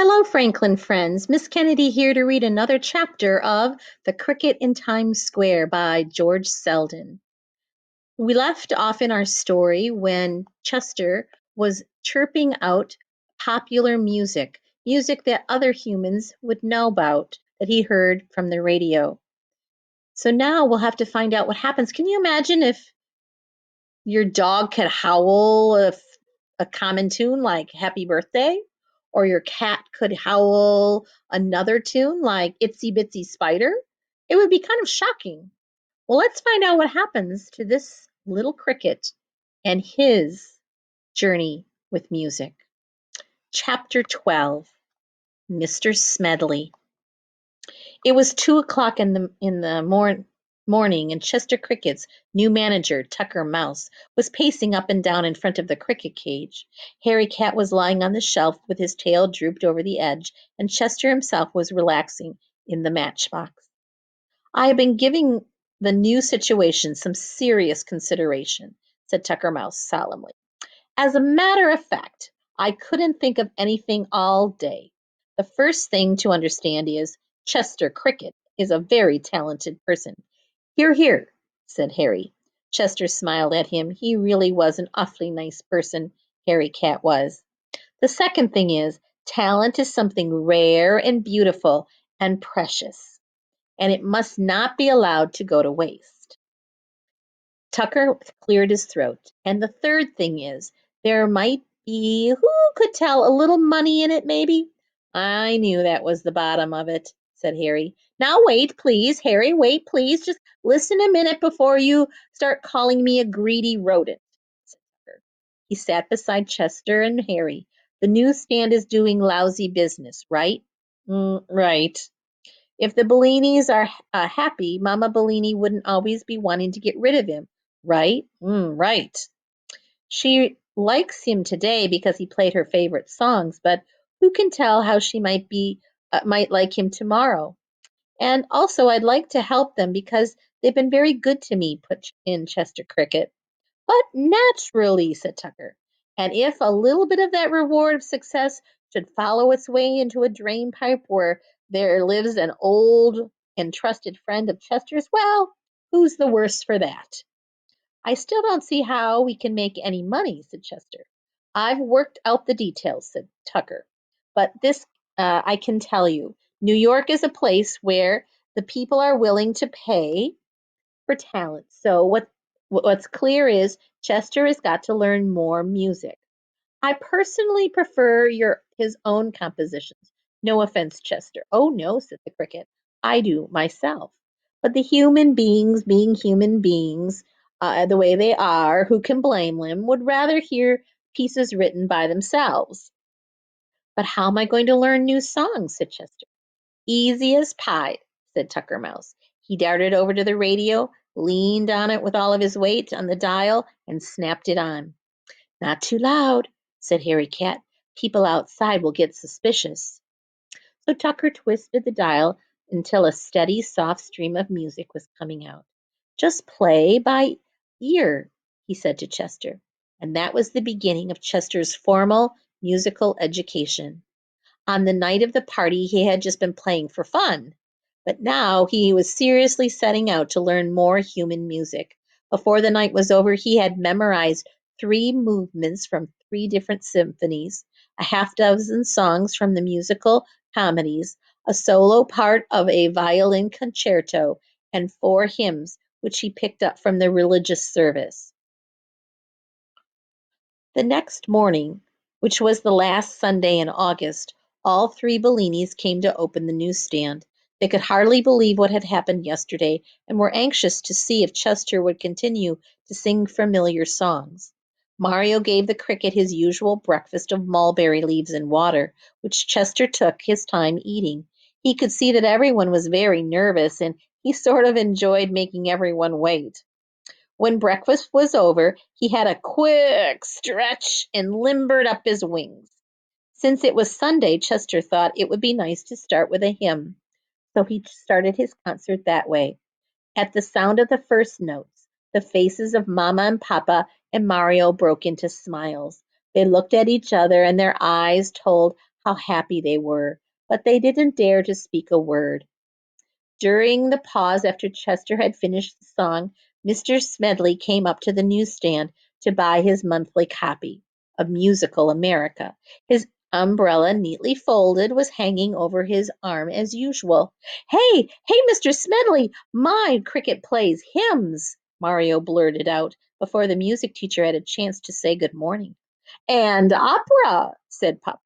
Hello, Franklin friends. Miss Kennedy here to read another chapter of The Cricket in Times Square by George Selden. We left off in our story when Chester was chirping out popular music, music that other humans would know about, that he heard from the radio. So now we'll have to find out what happens. Can you imagine if your dog could howl a common tune like Happy Birthday, or your cat could howl another tune like Itsy Bitsy Spider? It would be kind of shocking. Well, let's find out what happens to this little cricket and his journey with music. Chapter 12, Mr. Smedley. It was 2 o'clock in the morning, and Chester Cricket's new manager, Tucker Mouse, was pacing up and down in front of the cricket cage. Harry Cat was lying on the shelf with his tail drooped over the edge, and Chester himself was relaxing in the matchbox. I have been giving the new situation some serious consideration, said Tucker Mouse solemnly. As a matter of fact, I couldn't think of anything all day. The first thing to understand is Chester Cricket is a very talented person. Hear, hear, said Harry. Chester smiled at him. He really was an awfully nice person, Harry Cat was. The second thing is talent is something rare and beautiful and precious, and it must not be allowed to go to waste. Tucker cleared his throat. And the third thing is, there might be, who could tell, a little money in it, maybe? I knew that was the bottom of it, said Harry. Now wait, please, Harry, wait, please. Just listen a minute before you start calling me a greedy rodent, said Tucker. He sat beside Chester and Harry. The newsstand is doing lousy business, right? Right. If the Bellinis are happy, Mama Bellini wouldn't always be wanting to get rid of him, right? Right. She likes him today because he played her favorite songs, but who can tell how she might like him tomorrow? And also, I'd like to help them because they've been very good to me, put in Chester Cricket. But naturally, said Tucker. And if a little bit of that reward of success should follow its way into a drain pipe where there lives an old and trusted friend of Chester's, well, who's the worse for that? I still don't see how we can make any money, said Chester. I've worked out the details, said Tucker. But this I can tell you. New York is a place where the people are willing to pay for talent. So what's clear is Chester has got to learn more music. I personally prefer your his own compositions. No offense, Chester. Oh no, said the cricket. I do myself. But the human beings, being human beings, the way they are, who can blame them, would rather hear pieces written by themselves. But how am I going to learn new songs? Said Chester. Easy as pie, said Tucker Mouse. He darted over to the radio, leaned on it with all of his weight on the dial, and snapped it on. Not too loud, said Harry Cat. People outside will get suspicious. So Tucker twisted the dial until a steady, soft stream of music was coming out. Just play by ear, he said to Chester. And that was the beginning of Chester's formal musical education. On the night of the party, he had just been playing for fun, but now he was seriously setting out to learn more human music. Before the night was over, he had memorized 3 movements from 3 different symphonies, a half-dozen songs from the musical comedies, a solo part of a violin concerto, and 4 hymns, which he picked up from the religious service. The next morning, which was the last Sunday in August, all 3 Bellinis came to open the newsstand. They could hardly believe what had happened yesterday, and were anxious to see if Chester would continue to sing familiar songs. Mario gave the cricket his usual breakfast of mulberry leaves and water, which Chester took his time eating. He could see that everyone was very nervous, and he sort of enjoyed making everyone wait. When breakfast was over, he had a quick stretch and limbered up his wings. Since it was Sunday, Chester thought it would be nice to start with a hymn, so he started his concert that way. At the sound of the first notes, the faces of Mama and Papa and Mario broke into smiles. They looked at each other, and their eyes told how happy they were, but they didn't dare to speak a word. During the pause after Chester had finished the song, Mr. Smedley came up to the newsstand to buy his monthly copy of Musical America. His umbrella, neatly folded, was hanging over his arm as usual. Hey, Mr. Smedley, my cricket plays hymns, Mario blurted out before the music teacher had a chance to say good morning. And opera, said Papa.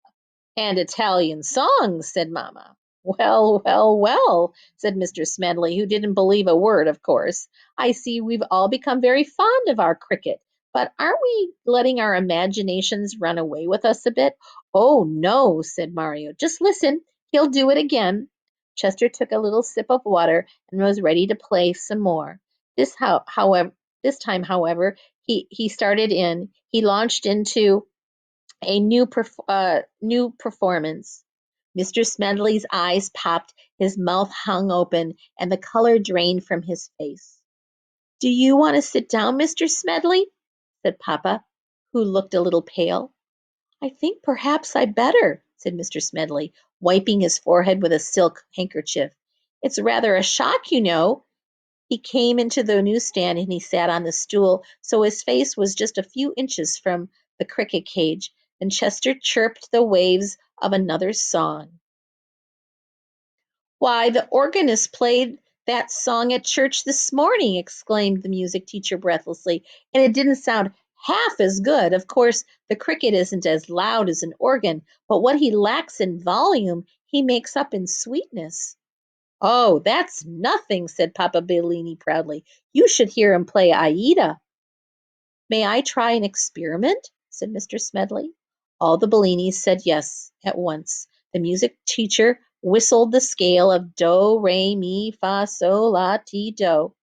And Italian songs, said Mamma. Well, said Mr. Smedley, who didn't believe a word, of course. I see we've all become very fond of our cricket, but aren't we letting our imaginations run away with us a bit? Oh, no, said Mario. Just listen. He'll do it again. Chester took a little sip of water and was ready to play some more. This time, however, he launched into a new performance. Mr. Smedley's eyes popped, his mouth hung open, and the color drained from his face. Do you want to sit down, Mr. Smedley? Said Papa, who looked a little pale. I think perhaps I better, said Mr. Smedley, wiping his forehead with a silk handkerchief. It's rather a shock, you know. He came into the newsstand and he sat on the stool, so his face was just a few inches from the cricket cage, and Chester chirped the waves of another song. Why, the organist played that song at church this morning, exclaimed the music teacher breathlessly, and it didn't sound half as good. Of course, the cricket isn't as loud as an organ, but what he lacks in volume, he makes up in sweetness. Oh, that's nothing, said Papa Bellini proudly. You should hear him play Aida. May I try an experiment? Said Mr. Smedley. All the Bellinis said yes at once. The music teacher whistled the scale of do, re, mi, fa, sol, la, ti, do,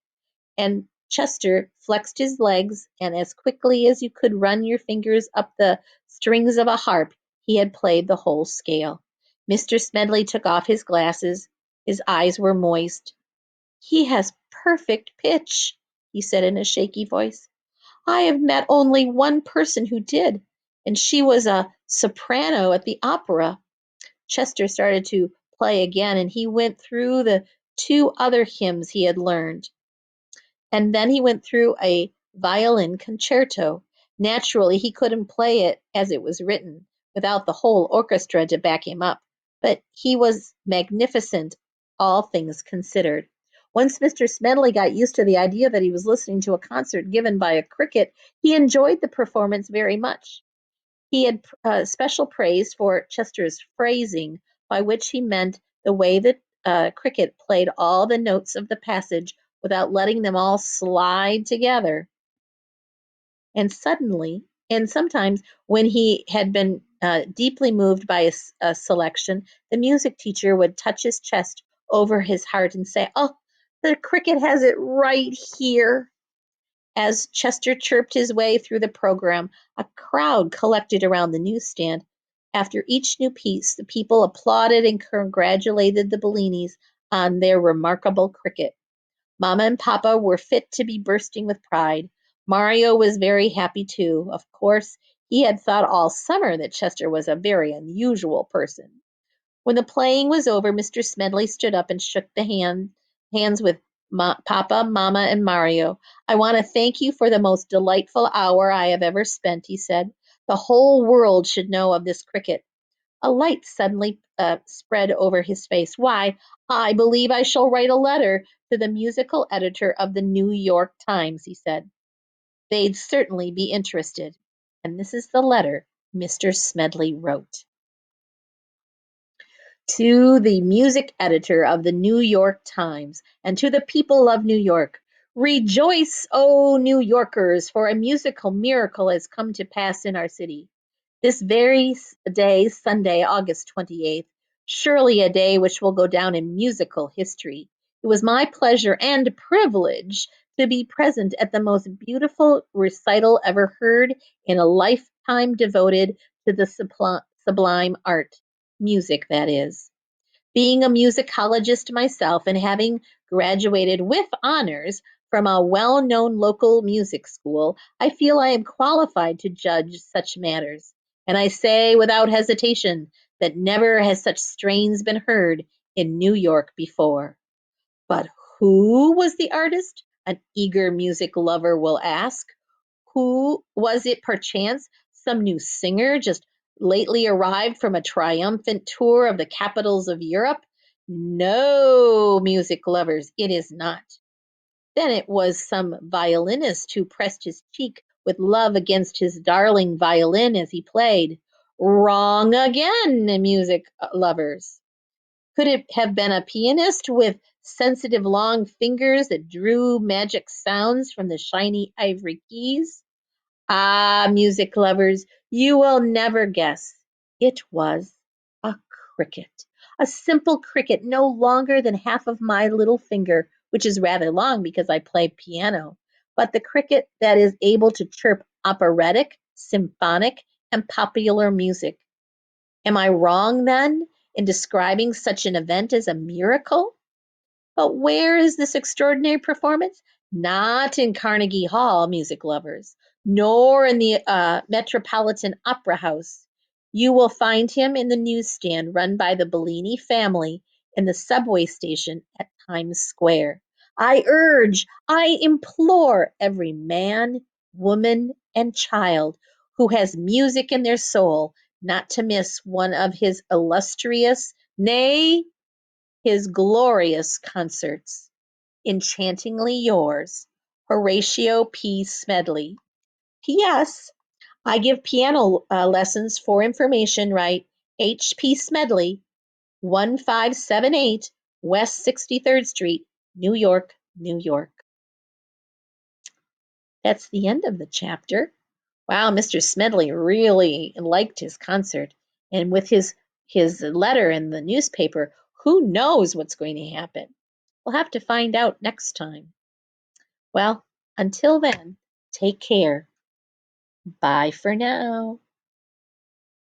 and Chester flexed his legs, and as quickly as you could run your fingers up the strings of a harp, he had played the whole scale. Mr. Smedley took off his glasses. His eyes were moist. He has perfect pitch, he said in a shaky voice. I have met only one person who did, and she was a soprano at the opera. Chester started to play again, and he went through the two other hymns he had learned. And then he went through a violin concerto. Naturally, he couldn't play it as it was written, without the whole orchestra to back him up, but he was magnificent, all things considered. Once Mr. Smedley got used to the idea that he was listening to a concert given by a cricket, he enjoyed the performance very much. He had special praise for Chester's phrasing, by which he meant the way that cricket played all the notes of the passage without letting them all slide together. And suddenly, and sometimes when he had been deeply moved by a selection, the music teacher would touch his chest over his heart and say, Oh, the cricket has it right here. As Chester chirped his way through the program, a crowd collected around the newsstand. After each new piece, the people applauded and congratulated the Bellinis on their remarkable cricket. Mamma and Papa were fit to be bursting with pride. Mario was very happy too. Of course, he had thought all summer that Chester was a very unusual person. When the playing was over, Mr. Smedley stood up and shook hands with Papa, Mamma, and Mario. I want to thank you for the most delightful hour I have ever spent, he said. The whole world should know of this cricket. A light suddenly spread over his face. Why, I believe I shall write a letter to the musical editor of the New York Times, he said. They'd certainly be interested. And this is the letter Mr. Smedley wrote. To the music editor of the New York Times, and to the people of New York. Rejoice, O New Yorkers, for a musical miracle has come to pass in our city. This very day, Sunday, August 28th, surely a day which will go down in musical history. It was my pleasure and privilege to be present at the most beautiful recital ever heard in a lifetime devoted to the sublime art, music, that is. Being a musicologist myself and having graduated with honors from a well known local music school, I feel I am qualified to judge such matters. And I say without hesitation that never has such strains been heard in New York before. But who was the artist? An eager music lover will ask. Who was it, perchance? Some new singer just lately arrived from a triumphant tour of the capitals of Europe? No, music lovers, it is not. Then it was some violinist who pressed his cheek with love against his darling violin as he played. Wrong again, music lovers. Could it have been a pianist with sensitive long fingers that drew magic sounds from the shiny ivory keys? Ah, music lovers, you will never guess. It was a cricket. A simple cricket, no longer than half of my little finger, which is rather long because I play piano, but the cricket that is able to chirp operatic, symphonic, and popular music. Am I wrong, then, in describing such an event as a miracle? But where is this extraordinary performance? Not in Carnegie Hall, music lovers, nor in the Metropolitan Opera House. You will find him in the newsstand run by the Bellini family in the subway station at Times Square. I urge, I implore every man, woman, and child who has music in their soul not to miss one of his illustrious, nay, his glorious concerts. Enchantingly yours, Horatio P. Smedley. P.S. I give piano lessons. For information, write H. P. Smedley, 1578 West 63rd Street, New York, New York. That's the end of the chapter. Wow, Mr. Smedley really liked his concert. And with his letter in the newspaper, who knows what's going to happen? We'll have to find out next time. Well, until then, take care. Bye for now.